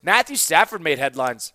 Matthew Stafford made headlines.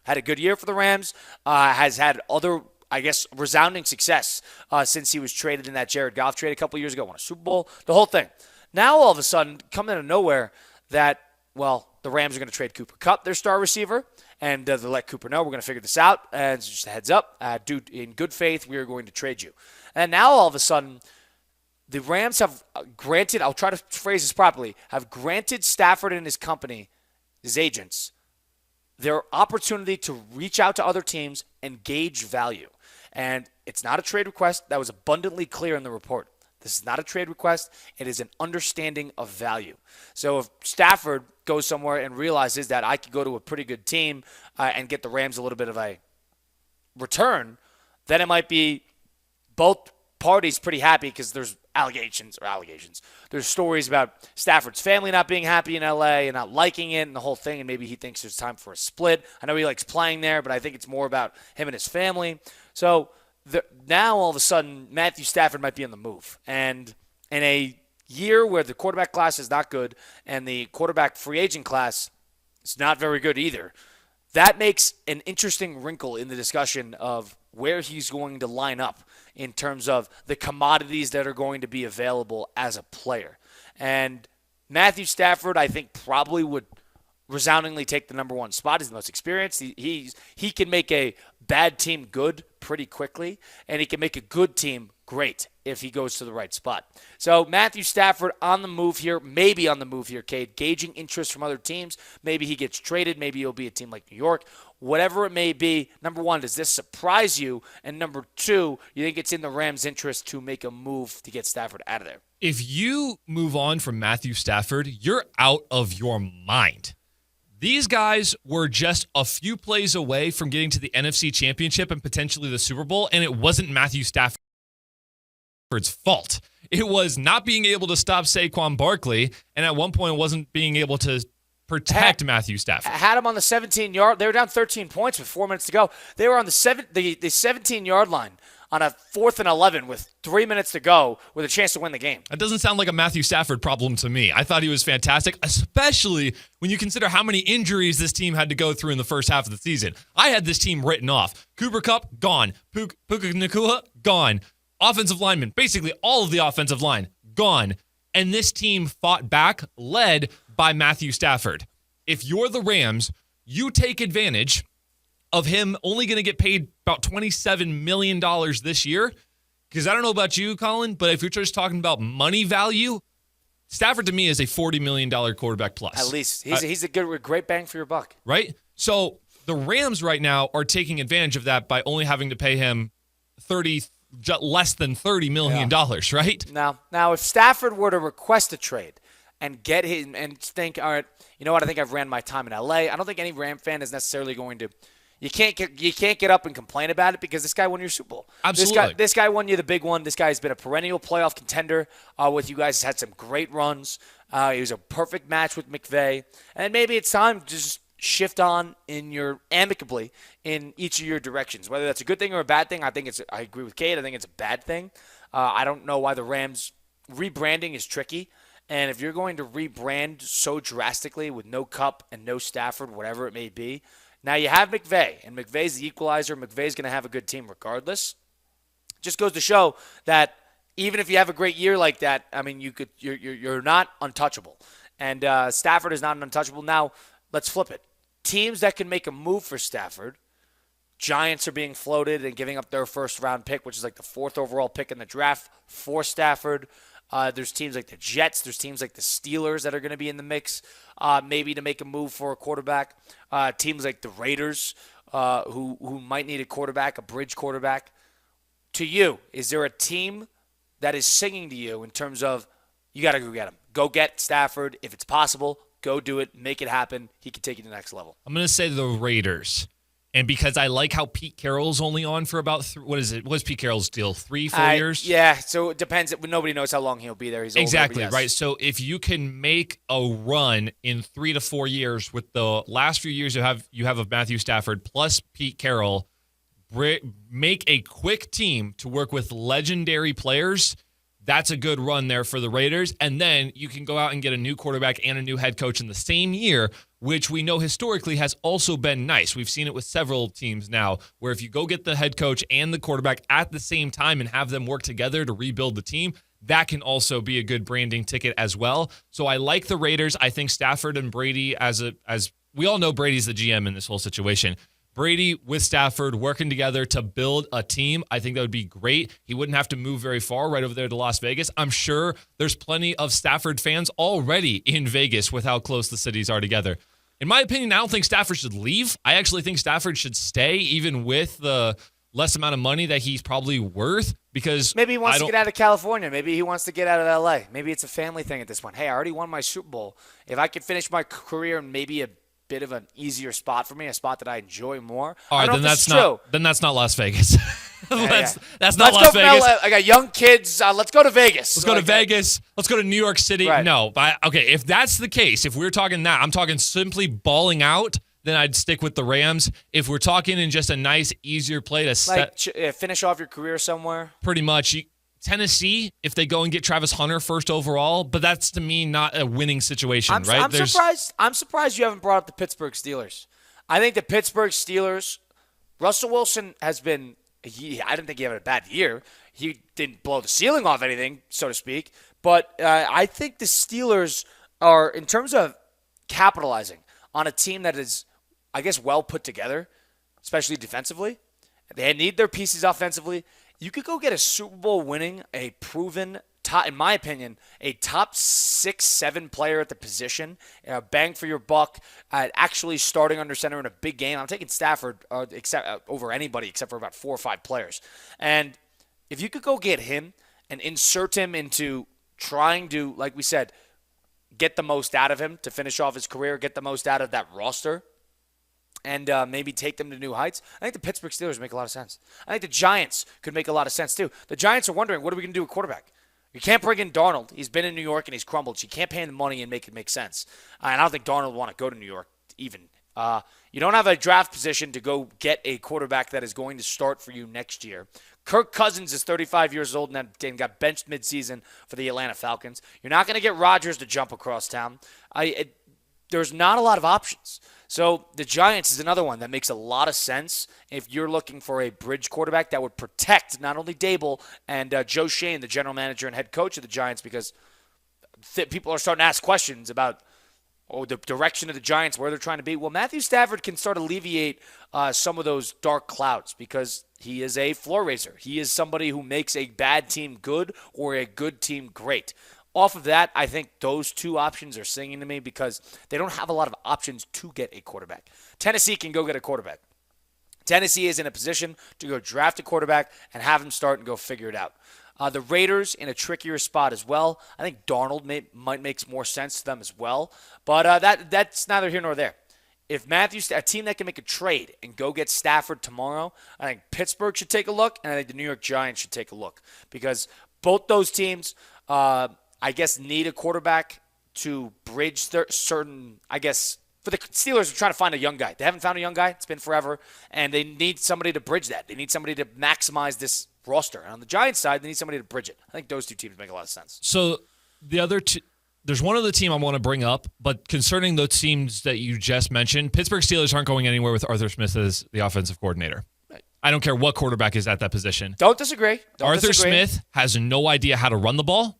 Had a good year for the Rams. Has had other, I guess, resounding success since he was traded in that Jared Goff trade a couple years ago. Won a Super Bowl. The whole thing. Now all of a sudden, coming out of nowhere, that the Rams are going to trade Cooper Kupp, their star receiver, and they let Cooper know we're going to figure this out. And just a heads up, dude, in good faith, we are going to trade you. And now all of a sudden, the Rams have granted, I'll try to phrase this properly, have granted Stafford and his company, his agents, their opportunity to reach out to other teams and gauge value. And it's not a trade request. That was abundantly clear in the report. This is not a trade request. It is an understanding of value. So if Stafford goes somewhere and realizes that I could go to a pretty good team and get the Rams a little bit of a return, then it might be both parties pretty happy because there's allegations. There's stories about Stafford's family not being happy in LA and not liking it and the whole thing, and maybe he thinks there's time for a split. I know he likes playing there, but I think it's more about him and his family. So now all of a sudden, Matthew Stafford might be on the move. And in a year where the quarterback class is not good and the quarterback free agent class is not very good either, that makes an interesting wrinkle in the discussion of where he's going to line up in terms of the commodities that are going to be available as a player. And Matthew Stafford, I think, probably would resoundingly take the number one spot. He's the most experienced. He can make a bad team good pretty quickly, and he can make a good team great if he goes to the right spot. So Matthew Stafford on the move here, maybe on the move here, Cade, gauging interest from other teams. Maybe he gets traded. Maybe he'll be a team like New York. Whatever it may be, number one, does this surprise you? And number two, you think it's in the Rams' interest to make a move to get Stafford out of there? If you move on from Matthew Stafford, you're out of your mind. These guys were just a few plays away from getting to the NFC Championship and potentially the Super Bowl, and it wasn't Matthew Stafford's fault. It was not being able to stop Saquon Barkley, and at one point wasn't being able to protect Matthew Stafford. Had him on the 17-yard. They were down 13 points with 4 minutes to go. They were on the 17-yard line on a 4th and 11 with 3 minutes to go with a chance to win the game. That doesn't sound like a Matthew Stafford problem to me. I thought he was fantastic, especially when you consider how many injuries this team had to go through in the first half of the season. I had this team written off. Cooper Kupp, gone. Puka Nacua, gone. Offensive linemen, basically all of the offensive line, gone. And this team fought back, led by Matthew Stafford. If you're the Rams, you take advantage of him only going to get paid about $27 million this year. Because I don't know about you, Colin, but if you're just talking about money value, Stafford to me is a $40 million quarterback plus. At least. He's a great bang for your buck. Right? So the Rams right now are taking advantage of that by only having to pay him less than $30 million, right? Now, if Stafford were to request a trade and get him and think, all right, you know what, I think I've ran my time in LA, I don't think any Ram fan is necessarily going to. You can't get up and complain about it because this guy won your Super Bowl. Absolutely. This guy won you the big one. This guy's been a perennial playoff contender with you guys. He's had some great runs. He was a perfect match with McVay. And maybe it's time to just shift on amicably in each of your directions. Whether that's a good thing or a bad thing, I agree with Kate. I think it's a bad thing. I don't know why the Rams rebranding is tricky. And if you're going to rebrand so drastically with no Kupp and no Stafford, whatever it may be, now you have McVay, and McVay's the equalizer. McVay's going to have a good team regardless. Just goes to show that even if you have a great year like that, I mean, you're not untouchable. And Stafford is not an untouchable. Now, let's flip it. Teams that can make a move for Stafford, Giants are being floated and giving up their first-round pick, which is like the 4th overall pick in the draft for Stafford. There's teams like the Jets. There's teams like the Steelers that are going to be in the mix, maybe to make a move for a quarterback. Teams like the Raiders, who might need a quarterback, a bridge quarterback. To you, is there a team that is singing to you in terms of you got to go get him? Go get Stafford if it's possible. Go do it. Make it happen. He can take you to the next level. I'm going to say the Raiders. And because I like how Pete Carroll's only on for about, what's Pete Carroll's deal, 3-4 years? Yeah, so it depends. Nobody knows how long he'll be there. He's older, exactly, yes. Right? So if you can make a run in 3 to 4 years with the last few years you have of Matthew Stafford plus Pete Carroll, make a quick team to work with legendary players, that's a good run there for the Raiders. And then you can go out and get a new quarterback and a new head coach in the same year which we know historically has also been nice. We've seen it with several teams now, where if you go get the head coach and the quarterback at the same time and have them work together to rebuild the team, that can also be a good branding ticket as well. So I like the Raiders. I think Stafford and Brady, as we all know, Brady's the GM in this whole situation. Brady with Stafford working together to build a team, I think that would be great. He wouldn't have to move very far right over there to Las Vegas. I'm sure there's plenty of Stafford fans already in Vegas with how close the cities are together. In my opinion, I don't think Stafford should leave. I actually think Stafford should stay, even with the less amount of money that he's probably worth, because maybe he wants to get out of California. Maybe he wants to get out of L.A. Maybe it's a family thing at this point. Hey, I already won my Super Bowl. If I could finish my career in maybe a bit of an easier spot for me, a spot that I enjoy more. All right, then that's not Las Vegas. That's not Las Vegas. I got young kids. Let's go to Vegas. Let's go to Vegas. Let's go to New York City. Right. No, okay. If that's the case, if we're talking that, I'm talking simply balling out, then I'd stick with the Rams. If we're talking in just a nice, easier play to finish off your career somewhere, pretty much. Tennessee, if they go and get Travis Hunter first overall, but that's to me not a winning situation, right? I'm surprised you haven't brought up the Pittsburgh Steelers. I think the Pittsburgh Steelers, Russell Wilson has been, I didn't think he had a bad year. He didn't blow the ceiling off anything, so to speak. But I think the Steelers are, in terms of capitalizing on a team that is, I guess, well put together, especially defensively. They need their pieces offensively. You could go get a Super Bowl winning, a proven, in my opinion, a top 6-7 player at the position, bang for your buck, actually starting under center in a big game. I'm taking Stafford over anybody except for about 4 or 5 players. And if you could go get him and insert him into trying to, like we said, get the most out of him to finish off his career, get the most out of that roster, and maybe take them to new heights, I think the Pittsburgh Steelers make a lot of sense. I think the Giants could make a lot of sense, too. The Giants are wondering, what are we going to do with quarterback? You can't bring in Darnold. He's been in New York, and he's crumbled. So you can't pay him the money and make it make sense. And I don't think Darnold would want to go to New York even. You don't have a draft position to go get a quarterback that is going to start for you next year. Kirk Cousins is 35 years old and got benched midseason for the Atlanta Falcons. You're not going to get Rodgers to jump across town. There's not a lot of options. So the Giants is another one that makes a lot of sense if you're looking for a bridge quarterback that would protect not only Dable and Joe Shane, the general manager and head coach of the Giants, because people are starting to ask questions about the direction of the Giants, where they're trying to be. Well, Matthew Stafford can start to alleviate some of those dark clouds because he is a floor raiser. He is somebody who makes a bad team good or a good team great. Off of that, I think those two options are singing to me because they don't have a lot of options to get a quarterback. Tennessee can go get a quarterback. Tennessee is in a position to go draft a quarterback and have him start and go figure it out. The Raiders in a trickier spot as well. I think Darnold might make more sense to them as well. But that's neither here nor there. If a team that can make a trade and go get Stafford tomorrow, I think Pittsburgh should take a look, and I think the New York Giants should take a look. Because both those teams, I guess, need a quarterback to bridge certain, I guess, for the Steelers are trying to find a young guy. They haven't found a young guy. It's been forever. And they need somebody to bridge that. They need somebody to maximize this roster. And on the Giants side, they need somebody to bridge it. I think those two teams make a lot of sense. So the other two, there's one other team I want to bring up, but concerning those teams that you just mentioned, Pittsburgh Steelers aren't going anywhere with Arthur Smith as the offensive coordinator. Right. I don't care what quarterback is at that position. Don't disagree. Arthur Smith has no idea how to run the ball.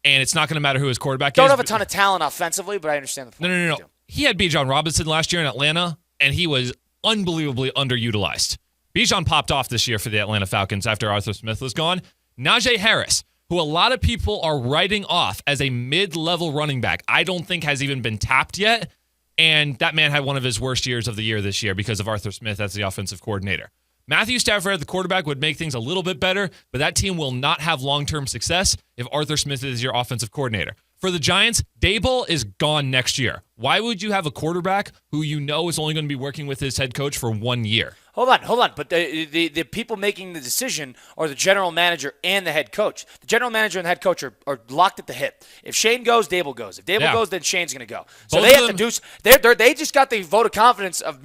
And it's not going to matter who his quarterback is. Don't have a ton of talent offensively, but I understand the point. No. He had Bijan Robinson last year in Atlanta, and he was unbelievably underutilized. Bijan popped off this year for the Atlanta Falcons after Arthur Smith was gone. Najee Harris, who a lot of people are writing off as a mid-level running back, I don't think has even been tapped yet. And that man had one of his worst years of the year this year because of Arthur Smith as the offensive coordinator. Matthew Stafford at the quarterback would make things a little bit better, but that team will not have long-term success if Arthur Smith is your offensive coordinator. For the Giants, Dable is gone next year. Why would you have a quarterback who you know is only going to be working with his head coach for 1 year? Hold on. But the people making the decision are the general manager and the head coach. The general manager and the head coach are locked at the hip. If Shane goes, Dable goes. If Dable goes, then Shane's going to go. So they have to do. They just got the vote of confidence of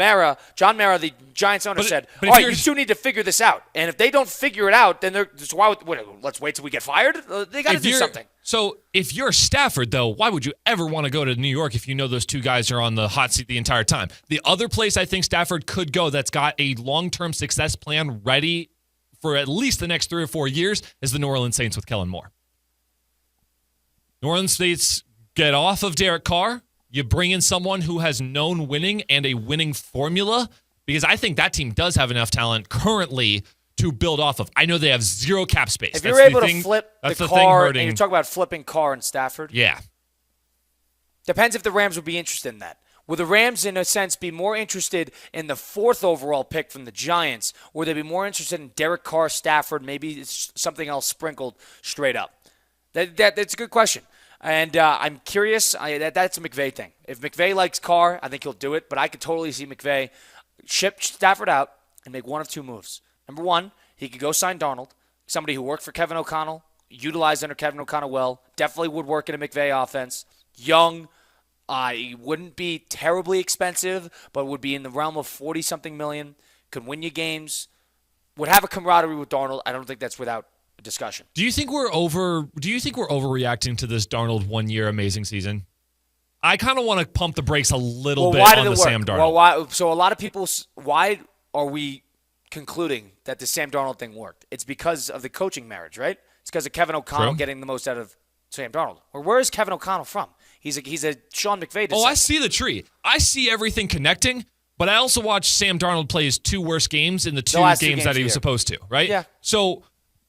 John Mara, the Giants owner, said, "All right, you two need to figure this out. And if they don't figure it out, then let's wait till we get fired. They got to do something." So if you're Stafford, though, why would you ever want to go to New York if you know those two guys are on the hot seat the entire time? The other place I think Stafford could go that's got a long-term success plan ready for at least the next 3 or 4 years is the New Orleans Saints with Kellen Moore. New Orleans Saints get off of Derek Carr. You bring in someone who has known winning and a winning formula, because I think that team does have enough talent currently to build off of. I know they have zero cap space. If you're able to flip the Carr, and you talk about flipping Carr and Stafford. Yeah. Depends if the Rams would be interested in that. Would the Rams, in a sense, be more interested in the 4th overall pick from the Giants, or would they be more interested in Derek Carr, Stafford, maybe something else sprinkled straight up? That's a good question. And I'm curious. That's a McVay thing. If McVay likes Carr, I think he'll do it. But I could totally see McVay ship Stafford out and make one of 2 moves. Number one, he could go sign Darnold, somebody who worked for Kevin O'Connell, utilized under Kevin O'Connell well, definitely would work in a McVay offense. Young, he wouldn't be terribly expensive, but would be in the realm of 40-something million, could win you games, would have a camaraderie with Darnold. I don't think that's without discussion. Do you think we're overreacting to this Darnold 1 year amazing season? I kind of want to pump the brakes a little bit on the Sam Darnold. Well, so a lot of people, why are we concluding that the Sam Darnold thing worked? It's because of the coaching marriage, right? It's because of Kevin O'Connell getting the most out of Sam Darnold. Or where is Kevin O'Connell from? He's a Sean McVay descendant. Oh, I see the tree. I see everything connecting, but I also watched Sam Darnold play his 2 worst games in the 2 games that he was supposed to, right? Yeah. So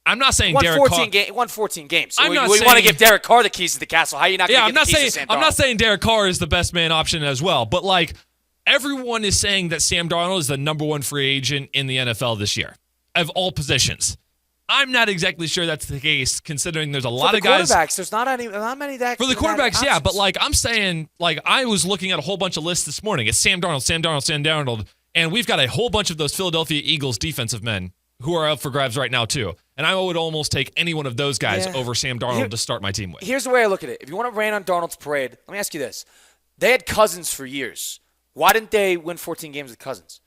I'm not saying Derek Carr. Won 14 games. So I'm we not want to give Derek Carr the keys to the castle. How are you not going to give the keys to Sam Darnold? I'm not saying Derek Carr is the best man option as well, but like everyone is saying that Sam Darnold is the number 1 free agent in the NFL this year of all positions. I'm not exactly sure that's the case, considering there's a lot of guys. For the quarterbacks, there's not many that. For the quarterbacks, yeah, but like I'm saying, like I was looking at a whole bunch of lists this morning. It's Sam Darnold, and we've got a whole bunch of those Philadelphia Eagles defensive men who are up for grabs right now too. And I would almost take any one of those guys over Sam Darnold to start my team with. Here's the way I look at it. If you want to rain on Darnold's parade, let me ask you this. They had Cousins for years. Why didn't they win 14 games with Cousins?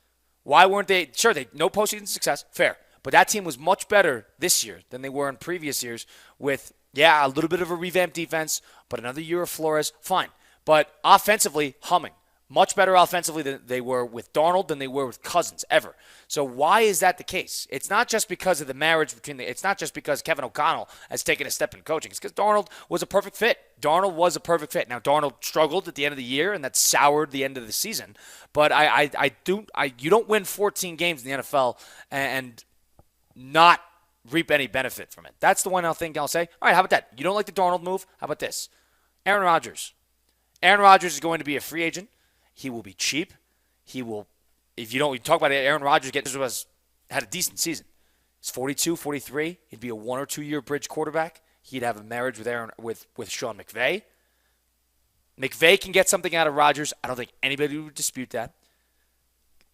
Why weren't they? Sure, no postseason success. Fair. But that team was much better this year than they were in previous years with, a little bit of a revamped defense, but another year of Flores. Fine. But offensively, humming. Much better offensively than they were with Darnold than they were with Cousins ever. So why is that the case? It's not just because of the marriage it's not just because Kevin O'Connell has taken a step in coaching. It's because Darnold was a perfect fit. Now, Darnold struggled at the end of the year, and that soured the end of the season. But you don't win 14 games in the NFL and not reap any benefit from it. That's the one thing I'll say. All right, how about that? You don't like the Darnold move? How about this? Aaron Rodgers. Aaron Rodgers is going to be a free agent. He will be cheap. He will, if you don't, we talk about Aaron Rodgers had a decent season. He's 42, 43. He'd be a 1 or 2 year bridge quarterback. He'd have a marriage with Sean McVay. McVay can get something out of Rodgers. I don't think anybody would dispute that.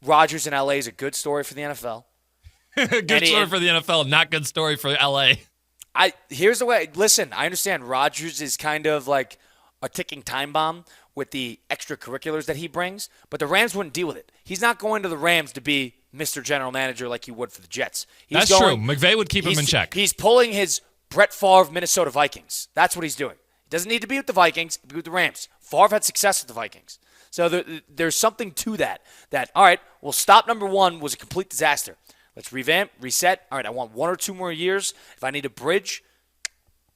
Rodgers in LA is a good story for the NFL. Good story for the NFL, not good story for LA. Here's the way. Listen, I understand Rodgers is kind of like a ticking time bomb with the extracurriculars that he brings, but the Rams wouldn't deal with it. He's not going to the Rams to be Mr. General Manager like he would for the Jets. That's true. McVay would keep him in check. He's pulling his Brett Favre Minnesota Vikings. That's what he's doing. He doesn't need to be with the Vikings. He can be with the Rams. Favre had success with the Vikings. So there's something to that, all right, well, stop number 1 was a complete disaster. Let's revamp, reset. All right, I want 1 or 2 more years. If I need a bridge,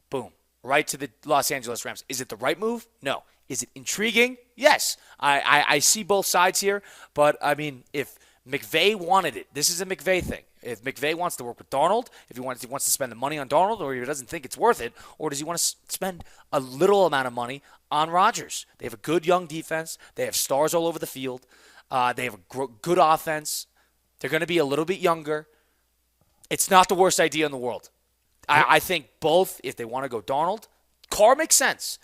boom, right to the Los Angeles Rams. Is it the right move? No. Is it intriguing? Yes. I see both sides here, but, I mean, if McVay wanted it, this is a McVay thing. If McVay wants to work with Darnold, if he wants to spend the money on Darnold, or he doesn't think it's worth it, or does he want to spend a little amount of money on Rodgers? They have a good young defense. They have stars all over the field. They have a good offense. They're going to be a little bit younger. It's not the worst idea in the world. I think both, if they want to go Darnold, Carr makes sense.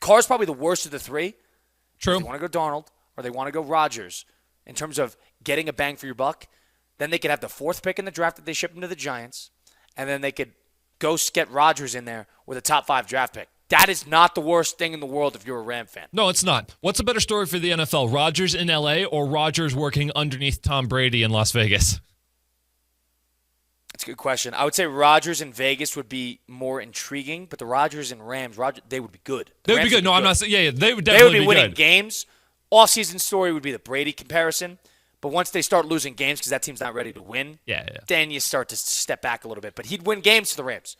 Carr's probably the worst of the 3. True. If they want to go Darnold or they want to go Rodgers in terms of getting a bang for your buck, then they could have the 4th pick in the draft that they ship him to the Giants, and then they could go get Rodgers in there with a top 5 draft pick. That is not the worst thing in the world if you're a Ram fan. No, it's not. What's a better story for the NFL, Rodgers in LA or Rodgers working underneath Tom Brady in Las Vegas? That's a good question. I would say Rodgers in Vegas would be more intriguing, but the Rodgers and Rams, they would be good. They would be good. No, I'm not saying. Yeah, they would They definitely would be winning good. games. Off-season story would be the Brady comparison. But once they start losing games because that team's not ready to win, Yeah. then you start to step back a little bit. But he'd win games for the Rams.